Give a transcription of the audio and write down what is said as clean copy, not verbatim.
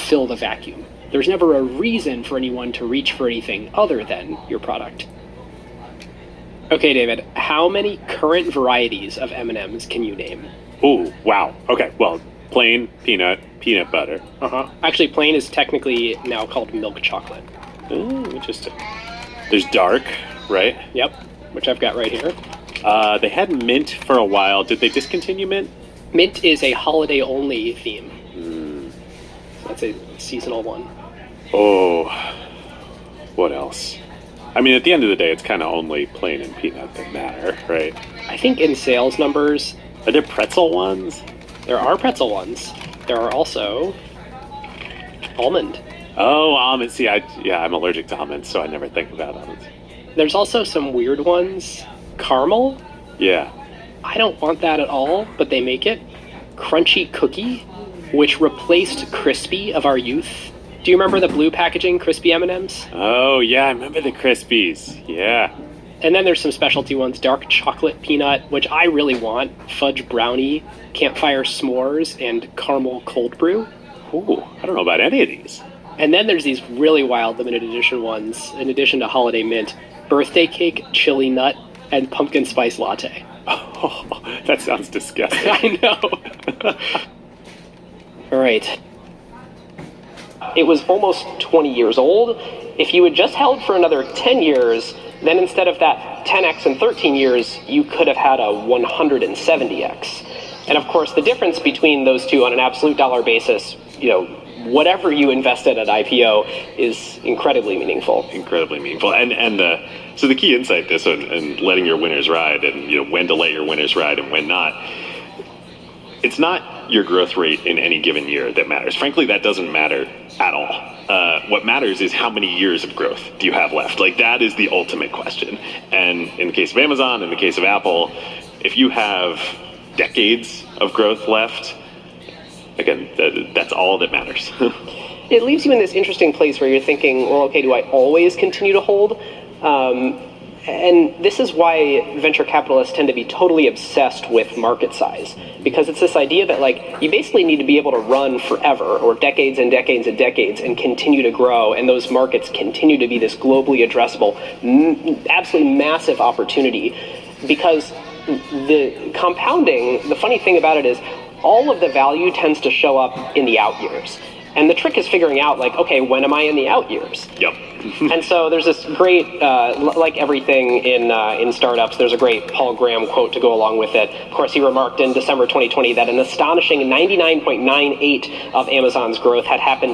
fill the vacuum. There's never a reason for anyone to reach for anything other than your product. Okay, David, how many current varieties of M&Ms can you name? Ooh, wow. Okay, well, plain, peanut butter. Actually, plain is technically now called milk chocolate. Ooh, interesting. There's dark, right? Yep, which I've got right here. They had mint for a while. Did they discontinue mint? Mint is a holiday-only theme. So that's a seasonal one. Oh, what else? I mean, at the end of the day, it's kind of only plain and peanut that matter, right? I think in sales numbers... Are there pretzel ones? There are pretzel ones. There are also almond. Oh, almonds. See, I'm allergic to almonds, so I never think about almonds. There's also some weird ones. Caramel? Yeah. I don't want that at all, but they make it. Crunchy cookie, which replaced Crispy of our youth. Do you remember the blue packaging Crispy M&Ms? Oh, yeah, I remember the Crispies. Yeah. And then there's some specialty ones, dark chocolate peanut, which I really want, fudge brownie, campfire s'mores, and caramel cold brew. Ooh, I don't know about any of these. And then there's these really wild limited edition ones, in addition to holiday mint, birthday cake, chili nut, and pumpkin spice latte. Oh, that sounds disgusting. I know. All right. It was almost 20 years old. If you had just held for another 10 years, then instead of that 10x in 13 years, you could have had a 170x. And of course, the difference between those two on an absolute dollar basis, whatever you invested at IPO is incredibly meaningful. Incredibly meaningful. So the key insight this and letting your winners ride and when to let your winners ride and when not, it's not your growth rate in any given year that matters. Frankly, that doesn't matter at all. What matters is how many years of growth do you have left? Like, that is the ultimate question. And in the case of Amazon, in the case of Apple, if you have decades of growth left, again, that's all that matters. It leaves you in this interesting place where you're thinking, well, okay, do I always continue to hold? And this is why venture capitalists tend to be totally obsessed with market size, because it's this idea that you basically need to be able to run forever, or decades and decades and decades, and continue to grow, and those markets continue to be this globally addressable, absolutely massive opportunity. Because the compounding, the funny thing about it is, all of the value tends to show up in the out years. And the trick is figuring out, okay, when am I in the out years? Yep. And so there's this great, like everything in startups, there's a great Paul Graham quote to go along with it. Of course, he remarked in December 2020 that an astonishing 99.98% of Amazon's growth had happened